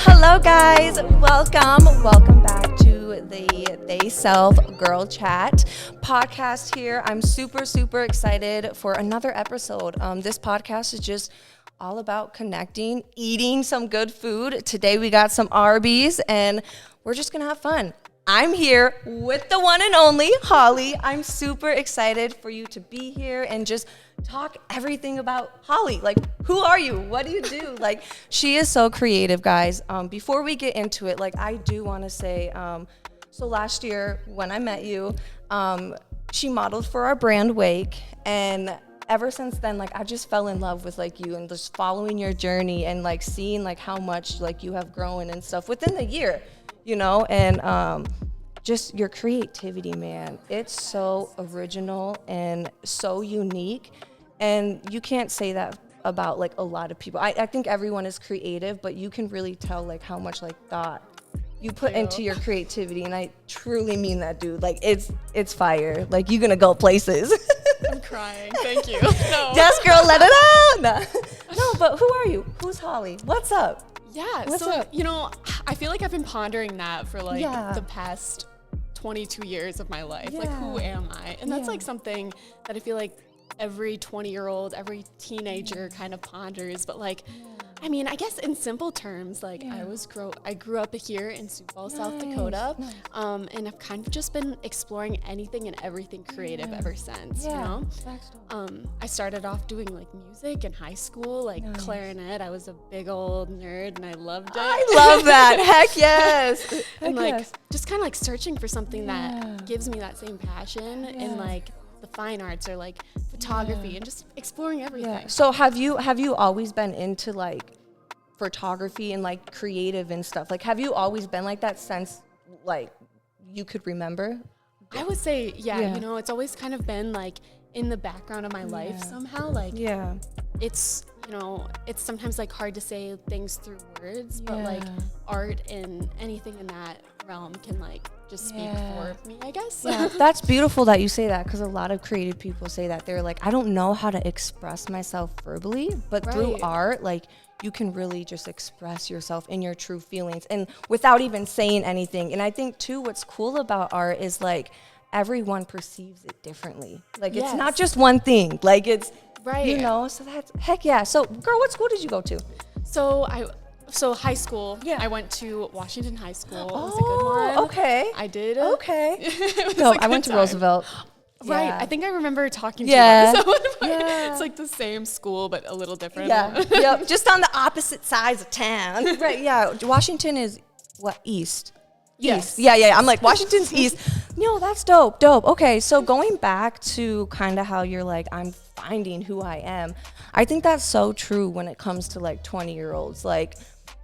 Hello guys, welcome back to the THEYSELF Girl Chat podcast here. I'm super excited for another episode. This podcast is just all about connecting, eating some good food. Today we got some Arby's and we're just gonna have fun. I'm here with the one and only Holly. I'm super excited for you to be here and just talk everything about Holly. Like, who are you? What do you do? Like, she is so creative, guys. Before we get into it, like, I do want to say, so last year when I met you, she modeled for our brand Wake, and ever since then, like, I just fell in love with like you and just following your journey and like seeing like how much like you have grown and stuff within the year, you know, and just your creativity, man. It's so original and so unique. And you can't say that about like a lot of people. I think everyone is creative, but you can really tell like how much like thought you put into your creativity. And I truly mean that, dude. Like it's fire. Like you're gonna go places. I'm crying. Thank you. No. Yes, girl, let it out. No, but who are you? Who's Holly? What's up? Yeah. What's so up? you know, I feel like I've been pondering that for like Yeah. the past 22 years of my life. Yeah. Like, who am I? And that's Yeah. like something that I feel like every 20-year-old, every teenager kind of ponders. But like, I mean, I guess in simple terms, like I grew up here in Sioux Falls, South Dakota, and I've kind of just been exploring anything and everything creative ever since. You know, I started off doing like music in high school, like clarinet. I was a big old nerd, and I loved it. I love that. Heck yes. And like just kind of like searching for something that gives me that same passion in like the fine arts or like photography and just exploring everything. Yeah. So have you always been into like photography and like creative and stuff? Like have you always been like that since like you could remember? I would say you know, it's always kind of been like in the background of my life somehow. Like it's, you know, it's sometimes like hard to say things through words, but like art and anything in that realm can like just speak for me, I guess. Yeah, that's beautiful that you say that, because a lot of creative people say that. They're like, I don't know how to express myself verbally, but through art, like you can really just express yourself in your true feelings and without even saying anything. And I think too, what's cool about art is like everyone perceives it differently. Like it's not just one thing. Like it's you know. So that's heck yeah. So girl, what school did you go to? So high school, I went to Washington High School. It was a good one. Okay. I did. Okay. No, I went to Roosevelt. Right. Yeah. I think I remember talking to you about this. Yeah. It's like the same school, but a little different. Yeah. Yep. Just on the opposite sides of town. Right. Yeah. Washington is what, east? Yes. East. Yeah. I'm like, Washington's east. No, that's dope. Okay. So going back to kind of how you're like, I'm finding who I am. I think that's so true when it comes to like 20-year-olds. Like,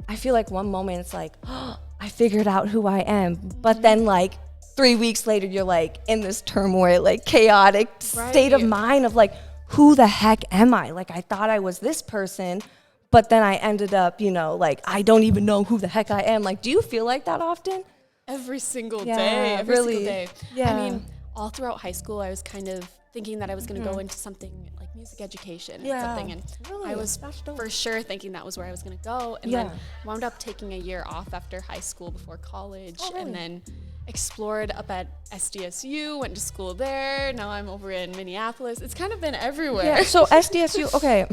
I feel like one moment it's like, oh, I figured out who I am. But then like 3 weeks later, you're like in this turmoil, like chaotic state of mind of like, who the heck am I? Like, I thought I was this person, but then I ended up, you know, like, I don't even know who the heck I am. Like, do you feel like that often? Every single day. Every single day. Yeah. I mean, all throughout high school, I was kind of thinking that I was going to go into something like music education or something. And I was for sure thinking that was where I was going to go. And then wound up taking a year off after high school before college. And then explored up at SDSU, went to school there. Now I'm over in Minneapolis. It's kind of been everywhere. Yeah, so SDSU, okay,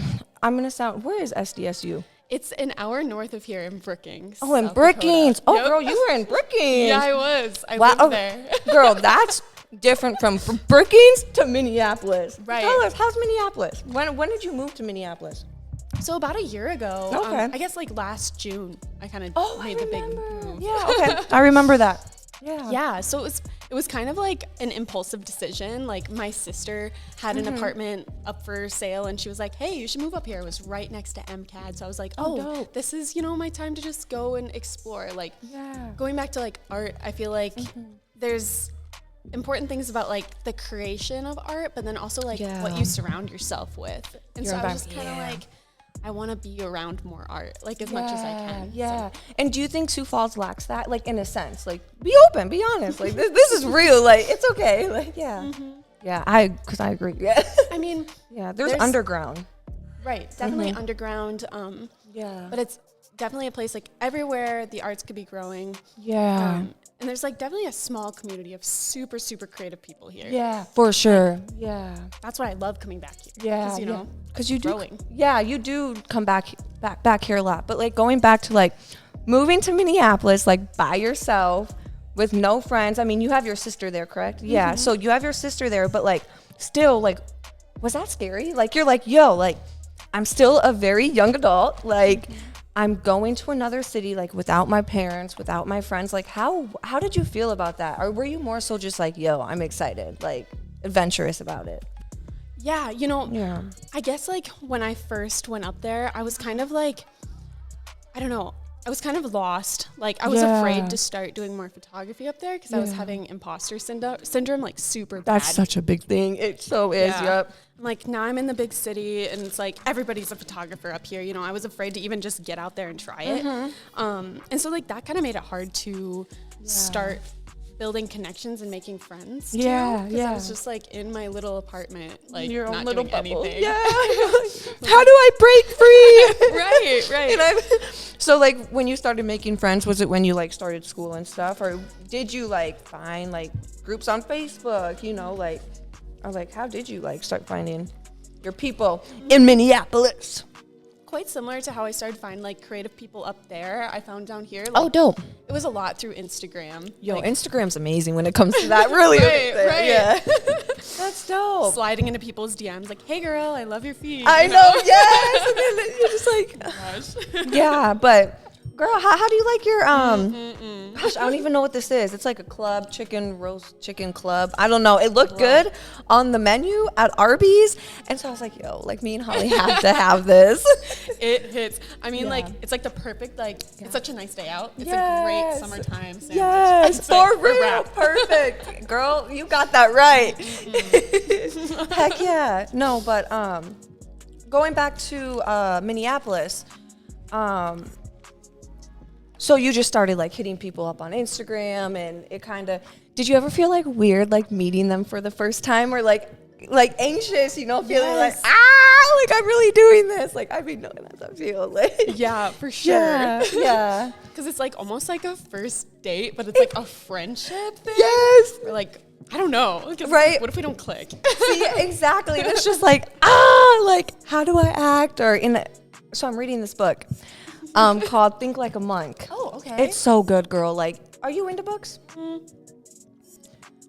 I'm going to sound, where is SDSU? It's an hour north of here in Brookings. Oh, in South Brookings. Dakota. Oh, Yep. girl, you were in Brookings. Yeah, I was. I lived there. Girl, that's different from Brookings to Minneapolis. Right. Tell us, how's Minneapolis? When did you move to Minneapolis? So about a year ago, Okay. I guess like last June, I kind of made the big move. Yeah, okay. I remember that. Yeah. Yeah, so it was kind of like an impulsive decision. Like my sister had an apartment up for sale and she was like, hey, you should move up here. It was right next to MCAD. So I was like, oh, this is, you know, my time to just go and explore. Like going back to like art, I feel like there's important things about like the creation of art, but then also like what you surround yourself with. And so I was just kind of like, I want to be around more art, like as much as I can. Yeah. So. And do you think Sioux Falls lacks that? Like in a sense, like be open, be honest. Like this is real. Like it's okay. Like yeah, because I agree. Yeah. I mean, there's underground. Right. Definitely underground. But it's definitely a place like everywhere the arts could be growing. Yeah. And there's like definitely a small community of super, super creative people here. Yeah, for sure. Yeah. That's why I love coming back here. Yeah. Because, you know, because you do. Growing. Yeah, you do come back here a lot. But like going back to like moving to Minneapolis, like by yourself with no friends. I mean, you have your sister there, correct? Mm-hmm. Yeah. So you have your sister there, but like still like, was that scary? Like you're like, yo, like I'm still a very young adult. Like I'm going to another city, like without my parents, without my friends. Like how did you feel about that? Or were you more so just like, yo, I'm excited, like adventurous about it? Yeah, you know, I guess like when I first went up there, I was kind of like, I don't know, I was kind of lost. Like I was afraid to start doing more photography up there because I was having imposter syndrome like super bad. That's such a big thing. It so is, yep. Like now I'm in the big city and it's like everybody's a photographer up here. You know, I was afraid to even just get out there and try it. And so like that kind of made it hard to start building connections and making friends too. I was just like in my little apartment, like your own little bubble. Anything. Yeah. How do I break free? right. So like when you started making friends, was it when you like started school and stuff, or did you like find like groups on Facebook, you know, like, or like how did you like start finding your people in Minneapolis? Quite similar to how I started finding like creative people up there. I found down here. Like, oh, dope. It was a lot through Instagram. Yo, like, Instagram's amazing when it comes to that. Really, right. Yeah, that's dope. Sliding into people's DMs, like, "Hey, girl, I love your feed." I know, yes. And then you're just like, oh, yeah, but. Girl, how do you like your gosh, I don't even know what this is. It's like a club, roast chicken club. I don't know. It looked good on the menu at Arby's. And so I was like, yo, like me and Holly have to have this. It hits. I mean, like it's like the perfect it's such a nice day out. It's a great summertime sandwich. Yes, for real. Perfect. Girl, you got that right. Heck yeah. No, but going back to Minneapolis, so you just started like hitting people up on Instagram, and it kind of, did you ever feel like weird, like meeting them for the first time, or like anxious, you know, feeling like, like I'm really doing this. Like, I've been knowing that's I feel like. Yeah, for sure. Yeah. Because it's like almost like a first date, but it's like a friendship thing. Yes. Or like, I don't know. Right. What if we don't click? See, exactly. And it's just like, like, how do I act? Or so I'm reading this book. Called Think Like a Monk. Oh, okay. It's so good, girl. Like, are you into books?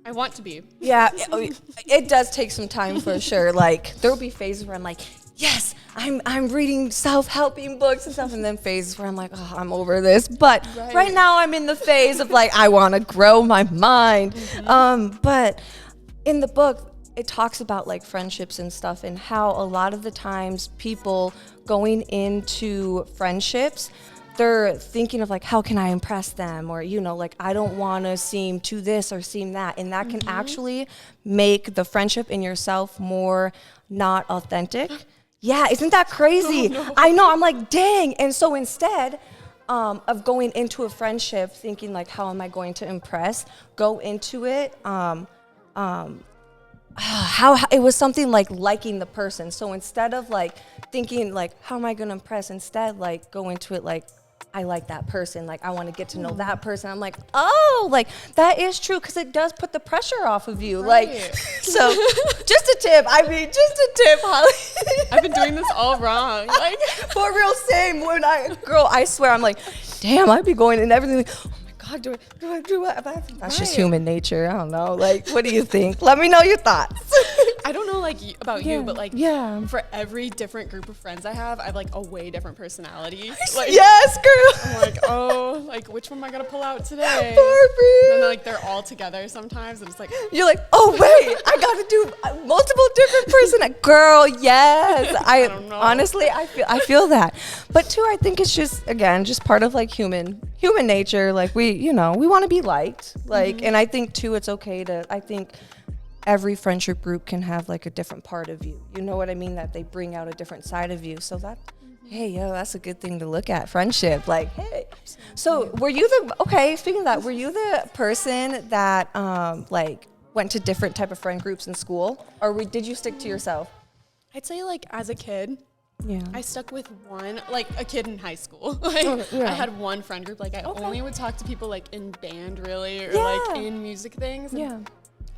I want to be. Yeah, it does take some time for sure. Like, there'll be phases where I'm like, yes, I'm reading self-helping books and stuff, and then phases where I'm like, oh, I'm over this. But right now I'm in the phase of like, I want to grow my mind. But in the book, it talks about like friendships and stuff, and how a lot of the times people going into friendships, they're thinking of like, how can I impress them? Or, you know, like, I don't want to seem to this or seem that. And that can actually make the friendship in yourself more not authentic. Yeah, isn't that crazy? Oh, no. I know, I'm like, dang. And so instead of going into a friendship thinking like, how am I going to impress? Go into it how it was something like liking the person. So instead of like thinking like, how am I going to impress? Instead, like, go into it like, I like that person. Like, I want to get to know that person. I'm like, oh, like, that is true, because it does put the pressure off of you. Right. Like, so just a tip. I mean, just a tip, Holly. I've been doing this all wrong. Like, for real, same. Girl, I swear, I'm like, damn, I'd be going and everything. Like, oh my God, do it. That's just human nature. I don't know. Like, what do you think? Let me know your thoughts. I don't know, like, about you, but, like, for every different group of friends I have like a way different personality. Like, yes, girl. I'm like, oh, like, which one am I going to pull out today? And then, like, they're all together sometimes, and it's like, you're like, oh, wait, I got to do multiple different person. Girl, yes. I don't know. Honestly, I feel that. But, too, I think it's just, again, just part of, like, human nature. Like, we want to be liked. Like, and I think, too, it's okay I think every friendship group can have like a different part of you. You know what I mean? That they bring out a different side of you. So Hey, yo, that's a good thing to look at. Friendship, like, hey. So were you speaking of that, were you the person that like went to different type of friend groups in school, or did you stick to yourself? I'd say like as a kid, Yeah. I stuck with one, like a kid in high school. Like yeah. I had one friend group. Like I only would talk to people like in band really, or Yeah. like in music things. And Yeah.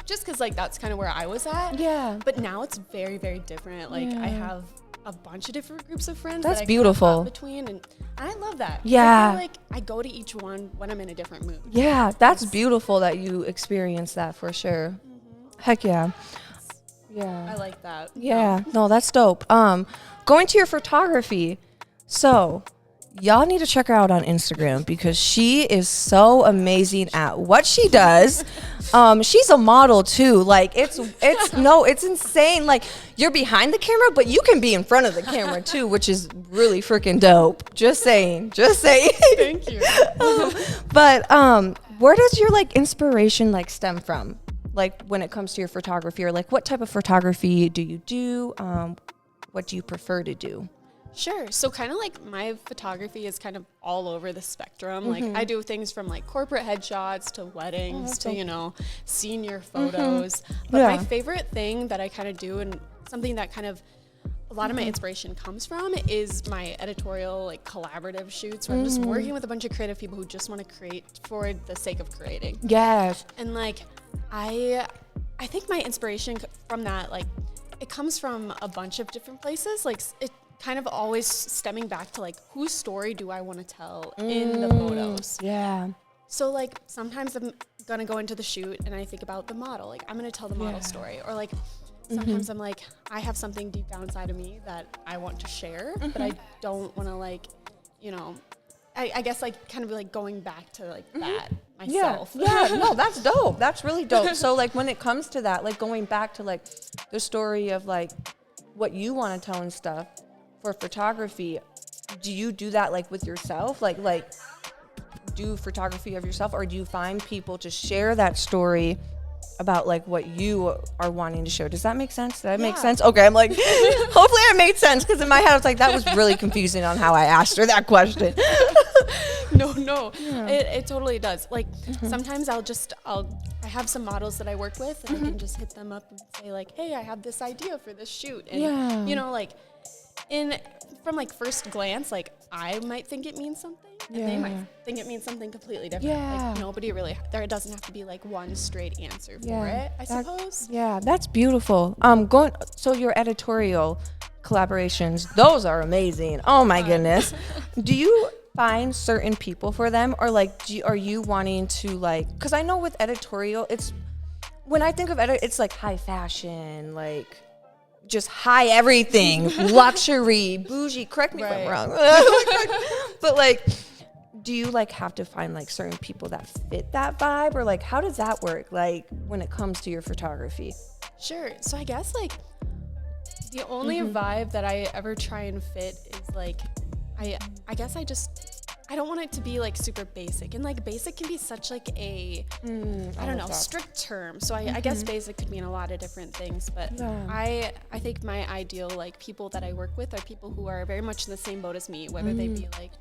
just because like that's kind of where I was at. Yeah. But now it's very, very different. Like I Yeah. have a bunch of different groups of friends. That's that I beautiful. hop between, and I love that. Yeah. I feel like I go to each one when I'm in a different mood. Yeah, that's beautiful that you experienced that for sure. Heck yeah. Yeah. I like that. Yeah, no, that's dope. Going to your photography. So, y'all need to check her out on Instagram because she is so amazing at what she does. She's a model too. Like it's insane. Like you're behind the camera, but you can be in front of the camera too, which is really freaking dope. Just saying. Thank you. But where does your like inspiration like stem from? Like when it comes to your photography, or like what type of photography do you do? What do you prefer to do? Sure. So kind of like my photography is kind of all over the spectrum. Like I do things from like corporate headshots to weddings to, you know, senior photos. But my favorite thing that I kind of do, and something that kind of a lot of my inspiration comes from, is my editorial like collaborative shoots where I'm just working with a bunch of creative people who just want to create for the sake of creating. Yes. And like I think my inspiration from that, like it comes from a bunch of different places. Like it kind of always stemming back to like whose story do I want to tell in the photos. Yeah. So like sometimes I'm gonna go into the shoot and I think about the model, like I'm gonna tell the model story, or like sometimes I'm like, I have something deep down inside of me that I want to share, but I don't want to like, you know, I guess like kind of like going back to like that myself. Yeah, no, that's dope. That's really dope. So like when it comes to that, like going back to like the story of like what you want to tell and stuff for photography, do you do that like with yourself? Like do photography of yourself, or do you find people to share that story about like what you are wanting to share? Does that make sense? Did that make sense? Okay, I'm like, hopefully it made sense, because in my head I was like, that was really confusing on how I asked her that question. No, it totally does. Like sometimes I have some models that I work with, and I can just hit them up and say like, hey, I have this idea for this shoot, and you know, like from like first glance, like I might think it means something, and they might think it means something completely different. Like nobody really, there doesn't have to be like one straight answer for it, I suppose. Yeah, that's beautiful. So your editorial collaborations, those are amazing. Oh my goodness. Do you find certain people for them, or like are you wanting to like, because I know with editorial, it's, when I think of it's like high fashion, like just high everything, luxury, bougie, correct me if I'm wrong. But like, do you like have to find like certain people that fit that vibe, or like how does that work like when it comes to your photography? Sure. So I guess like the only vibe that I ever try and fit is like, I guess I don't want it to be like super basic, and like basic can be such like a I don't know, strict term. So I guess basic could mean a lot of different things, but I think my ideal like people that I work with are people who are very much in the same boat as me, whether they be like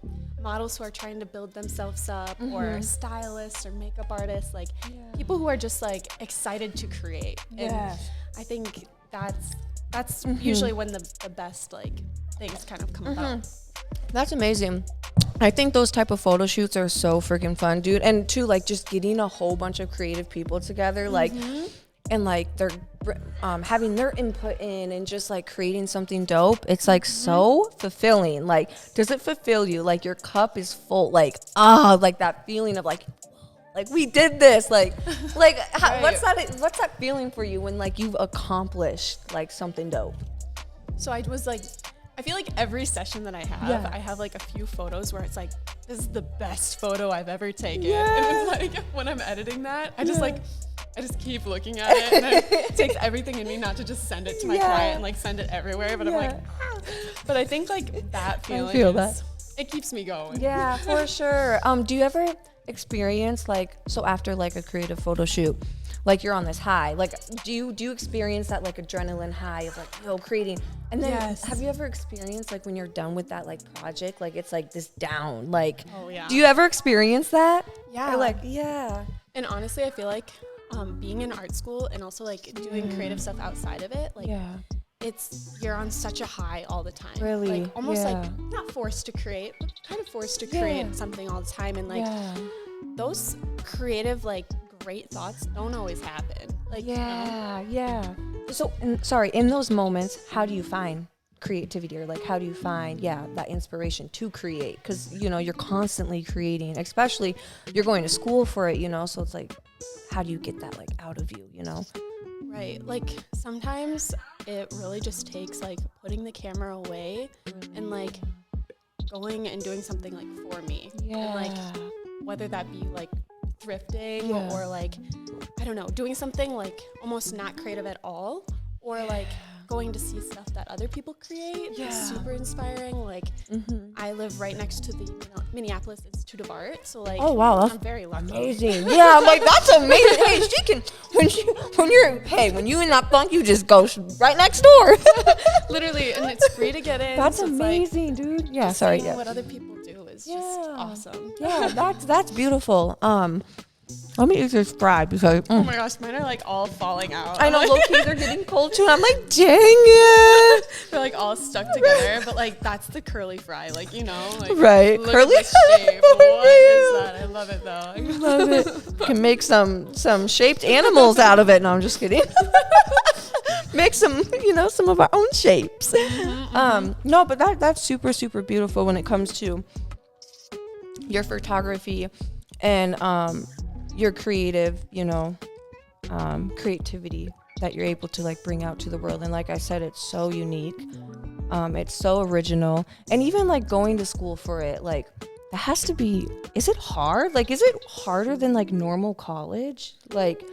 models who are trying to build themselves up, or stylists or makeup artists, like people who are just like excited to create. And I think that's usually when the best like things kind of come about. That's amazing. I think those type of photo shoots are so freaking fun, dude. And too, like just getting a whole bunch of creative people together, like, and like they're having their input in and just like creating something dope. It's like so fulfilling. Like, does it fulfill you? Like your cup is full. Like, like that feeling of like we did this. Like what's that feeling for you when like you've accomplished like something dope? So I feel like every session that I have, I have like a few photos where it's like, this is the best photo I've ever taken. And it's like, when I'm editing that, I just keep looking at it, and it takes everything in me not to just send it to my client and like send it everywhere. But I'm like, but I think like that feeling, it keeps me going. Yeah, for sure. Do you ever experience like, so after like a creative photo shoot, like you're on this high. Like, do you experience that like adrenaline high of like, creating? And then have you ever experienced like when you're done with that like project, like it's like this down, like, do you ever experience that? Yeah. Or like, yeah. And honestly, I feel like being in art school and also like doing creative stuff outside of it, like you're on such a high all the time. Really? Like almost like not forced to create, but kind of forced to create something all the time. And like those creative, like great thoughts don't always happen. Like, So, in those moments, how do you find creativity, or like how do you find that inspiration to create? Because you're constantly creating, especially you're going to school for it, so it's like, how do you get that like out of you? Right. Like sometimes it really just takes like putting the camera away and like going and doing something like for me. And like whether that be like thrifting or like, I don't know, doing something like almost not creative at all, or like going to see stuff that other people create. It's super inspiring. Like I live right next to the Minneapolis Institute of Art, so like I'm very lucky. Amazing. Yeah, I'm like, that's amazing. Hey, she can when you in that funk, you just go right next door. Literally, and it's free to get in. That's so amazing, like, dude. Yeah, sorry. What other people do is just awesome. Yeah, that's beautiful. Let me eat this fry because oh my gosh, mine are like all falling out. I know, low-key they're getting cold too, and I'm like, dang it. They're like all stuck together, but like that's the curly fry, like like right, look curly at the shape. What is that? I love it though. I love it. Can make some shaped animals out of it. No, I'm just kidding. Make some some of our own shapes. No, but that's super, super beautiful when it comes to your photography and your creative, creativity that you're able to like bring out to the world. And like I said, it's so unique. It's so original. And even like going to school for it, like that has to be, is it hard? Like, is it harder than like normal college? Like,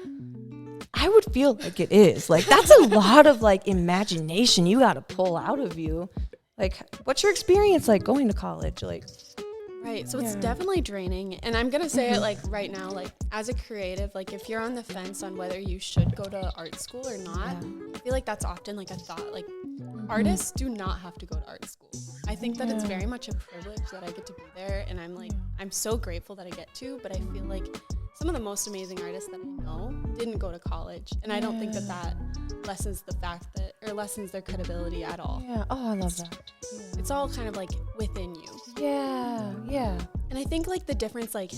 I would feel like it is. Like, that's a lot of like imagination you got to pull out of you. Like, what's your experience like going to college? Like, right. So it's definitely draining. And I'm going to say it like right now, like as a creative, like if you're on the fence on whether you should go to art school or not, I feel like that's often like a thought. Like artists do not have to go to art school. I think that it's very much a privilege that I get to be there. And I'm like, I'm so grateful that I get to, but I feel like some of the most amazing artists that I know didn't go to college. And I don't think that lessens the fact that, or lessens their credibility at all. Yeah. Oh, I love that. It's all kind of like within you. Yeah. Yeah. And I think like the difference, like,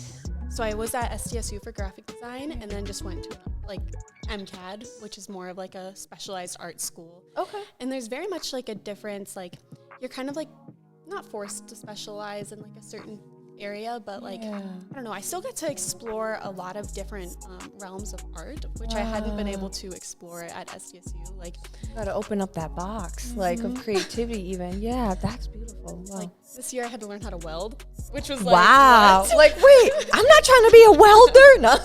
so I was at SDSU for graphic design and then just went to like MCAD, which is more of like a specialized art school. Okay. And there's very much like a difference, like you're kind of like not forced to specialize in like a certain area, but like I don't know, I still get to explore a lot of different realms of art, which I hadn't been able to explore at SDSU. Like, gotta open up that box, like of creativity. Even that's beautiful. Wow. Like this year I had to learn how to weld, which was wow. What? Like, wait, I'm not trying to be a welder. No,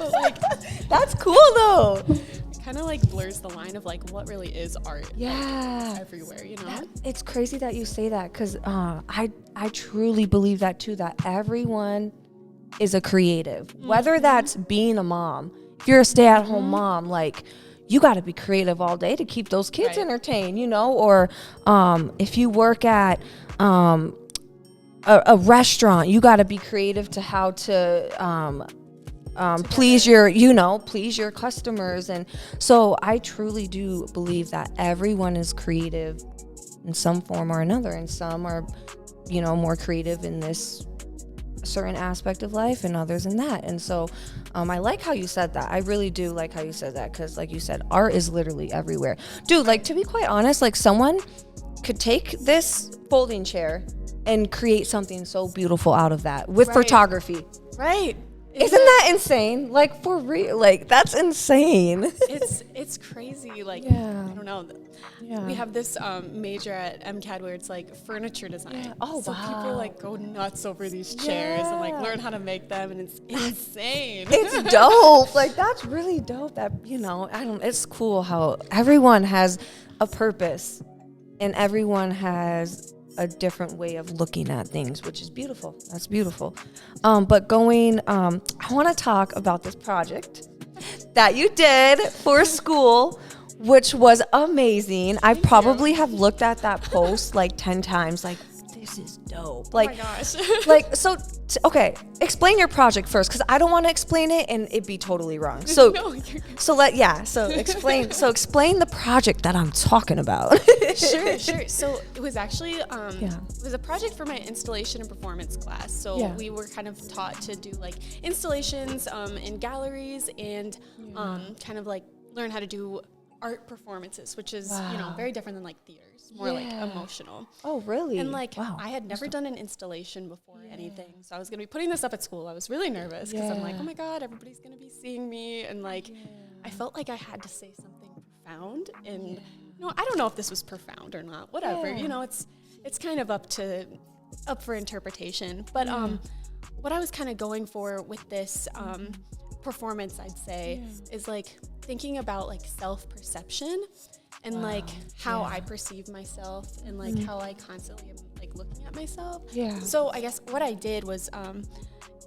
but like that's cool though. Kind of like blurs the line of like what really is art. Like, everywhere, It's crazy that you say that, because I truly believe that too, that everyone is a creative, whether that's being a mom. If you're a stay-at-home mom, like you got to be creative all day to keep those kids entertained, or if you work at a restaurant, you got to be creative to how to please your customers. And so I truly do believe that everyone is creative in some form or another, and some are more creative in this certain aspect of life and others in that. And so I like how you said that. I really do like how you said that, because like you said, art is literally everywhere, dude. Like, to be quite honest, like someone could take this folding chair and create something so beautiful out of that with photography. Right. Isn't that insane? Like, for real, like that's insane. It's crazy. Like, I don't know. We have this major at MCAD where it's like furniture design. Yeah. Oh, so wow. people like go nuts over these chairs and like learn how to make them, and it's insane. It's dope. Like, that's really dope. That it's cool how everyone has a purpose and everyone has a different way of looking at things, which is beautiful. That's beautiful. But going, I want to talk about this project that you did for school, which was amazing. I probably have looked at that post like 10 times, like, this is dope. Like, oh my gosh. like, so, okay, explain your project first, because I don't want to explain it and it'd be totally wrong. So, No, explain the project that I'm talking about. Sure. So it was actually, it was a project for my installation and performance class. So we were kind of taught to do like installations in galleries and kind of like learn how to do art performances, which is, very different than like theaters, more like emotional. Oh, really? And like, I had never done an installation before anything. So I was going to be putting this up at school. I was really nervous because I'm like, oh my God, everybody's going to be seeing me. And like, I felt like I had to say something profound. And, I don't know if this was profound or not, whatever, it's kind of up for interpretation. But what I was kind of going for with this performance, I'd say, is like thinking about like self-perception and like how I perceive myself and like how I constantly am like looking at myself. So I guess what I did was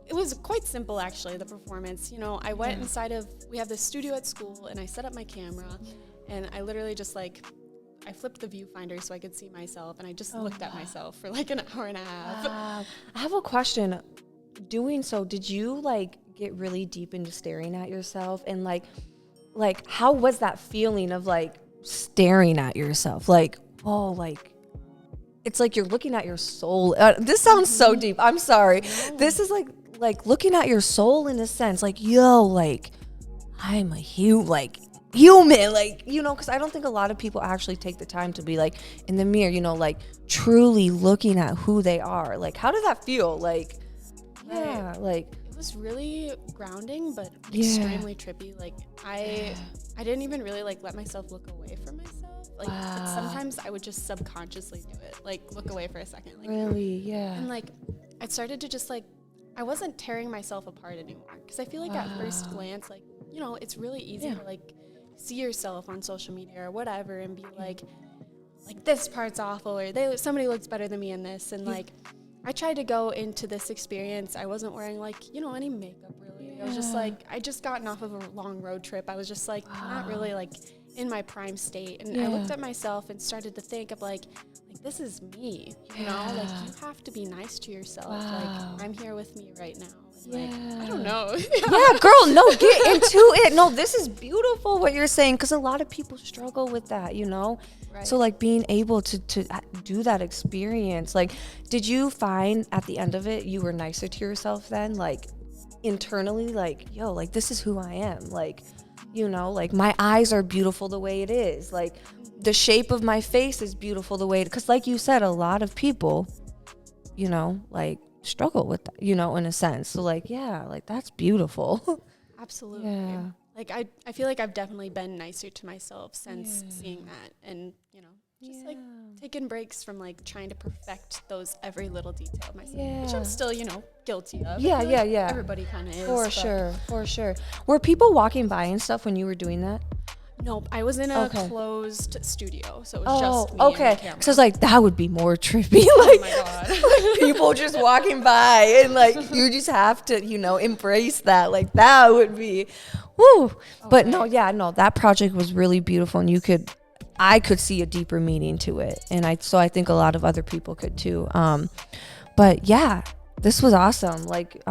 it was quite simple actually, the performance. I went inside we have this studio at school, and I set up my camera, and I literally just like I flipped the viewfinder so I could see myself, and I just looked at myself for like an hour and a half. I have a question. Doing so, did you like get really deep into staring at yourself, and like how was that feeling of like staring at yourself? Like, oh, like it's like you're looking at your soul. This sounds so deep. I'm sorry. This is like looking at your soul in a sense. Like, yo, like I'm a human, like because I don't think a lot of people actually take the time to be like in the mirror, like truly looking at who they are. Like, how did that feel? Like, like it was really grounding, but extremely trippy. Like I didn't even really like let myself look away from myself. Like but sometimes I would just subconsciously do it, like look away for a second. Like, really, And like I started to just like I wasn't tearing myself apart anymore, because I feel like at first glance, like it's really easy to like see yourself on social media or whatever and be like this part's awful, or somebody looks better than me in this, and like I tried to go into this experience. I wasn't wearing like, any makeup really. I was just like, I just gotten off of a long road trip. I was just like, not really like in my prime state. And I looked at myself and started to think of like this is me, like you have to be nice to yourself. Like I'm here with me right now. Like, I don't know. Yeah, girl, no, get into it. No, this is beautiful what you're saying, because a lot of people struggle with that, Right. So like being able to do that experience, like, did you find at the end of it you were nicer to yourself then, like internally, like, yo, like this is who I am, like, like my eyes are beautiful the way it is, like the shape of my face is beautiful the way it, because like you said, a lot of people, like struggle with that, in a sense. So like, yeah, like that's beautiful. Absolutely. Yeah. Like I feel like I've definitely been nicer to myself since seeing that, and just like taking breaks from like trying to perfect those every little detail of myself, which I'm still guilty of. Yeah. Everybody kind of is. For sure. Were people walking by and stuff when you were doing that? Nope, I was in a closed studio, so it was just me and the camera. So I was like, that would be more trippy. Like, oh my God. Like people just walking by, and like you just have to, embrace that. Like that would be, woo. Okay. But no, that project was really beautiful, and I could see a deeper meaning to it, and I think a lot of other people could too. But yeah, this was awesome. Like,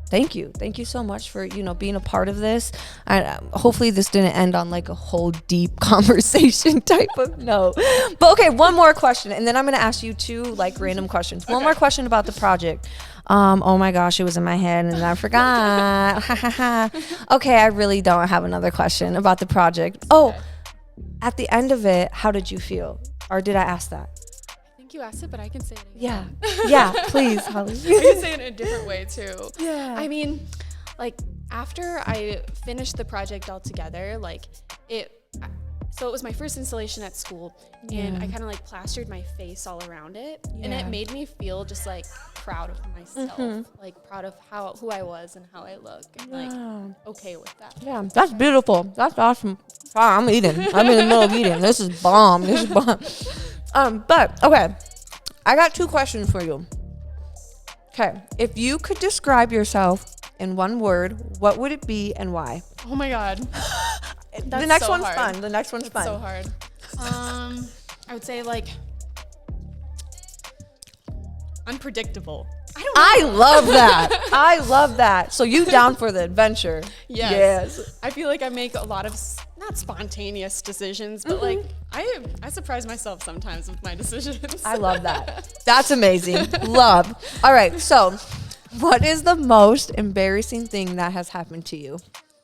thank you so much for being a part of this. And hopefully this didn't end on like a whole deep conversation type of note. But okay, one more question, and then I'm gonna ask you two like random questions. One more question about the project. Oh my gosh, it was in my head and I forgot. Okay, I really don't have another question about the project. At the end of it, how did you feel? Or did I ask that? I think you asked it, but I can say it again. Yeah, please, Holly. I can say it in a different way too. Yeah. I mean, like after I finished the project altogether, like so it was my first installation at school, and I kind of like plastered my face all around it, and it made me feel just like proud of myself, like proud of who I was and how I look, and like okay with that. Yeah, that's beautiful. That's awesome. I'm eating. I'm in the middle of eating. This is bomb. But okay, I got two questions for you. Okay, if you could describe yourself in one word, what would it be and why? Oh my God. The next so one's hard. fun. The next one's fun. So hard. I would say like unpredictable. I love that. I love that. So you down for the adventure? Yes. I feel like I make a lot of not spontaneous decisions, but like I surprise myself sometimes with my decisions. I love that. That's amazing. Love. All right. So what is the most embarrassing thing that has happened to you?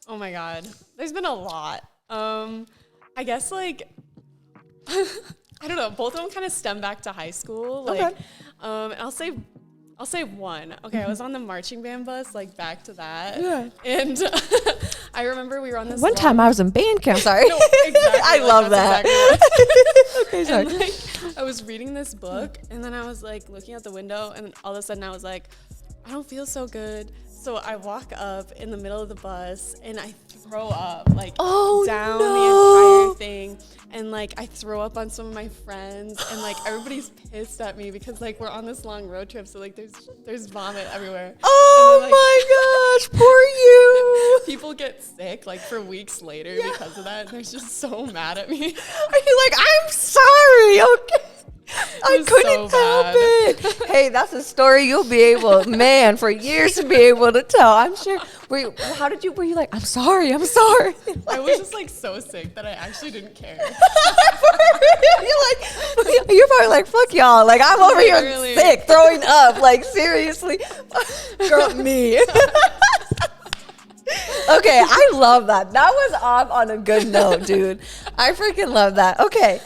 Oh my God. There's been a lot. I guess like, I don't know. Both of them kind of stem back to high school. Like, Okay. I'll say one. Okay, I was on the marching band bus, like back to that. Yeah. And I remember we were on this One time I was in band camp. Sorry. No, exactly. I love that. Exactly Okay, sorry. and like, I was reading this book, and then I was like looking out the window, and all of a sudden I was like, I don't feel so good. So I walk up in the middle of the bus, and I throw up like down the entire thing. And like I throw up on some of my friends, and like everybody's pissed at me because like we're on this long road trip, so like there's vomit everywhere. Oh then, like, my gosh, poor you. People get sick like for weeks later because of that, and they're just so mad at me. Are you like, I'm sorry, okay? I couldn't help it. Hey, that's a story you'll be able, man, for years to be able to tell. I'm sure. Were you like, I'm sorry. I was just like so sick that I actually didn't care. You're probably like, fuck y'all. Like, I'm over here Really? sick, throwing up. Like, seriously. Girl, me. Okay, I love that. That was off on a good note, dude. I freaking love that. Okay.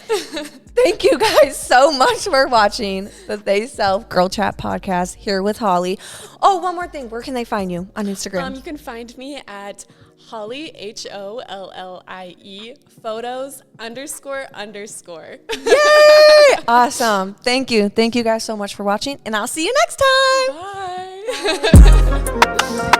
Thank you guys so much for watching the THEYSELF Girl Chat podcast here with Holly. Oh, one more thing. Where can they find you on Instagram? You can find me at Holly, HOLLIE, photos __. Yay! Awesome. Thank you. Thank you guys so much for watching, and I'll see you next time. Bye.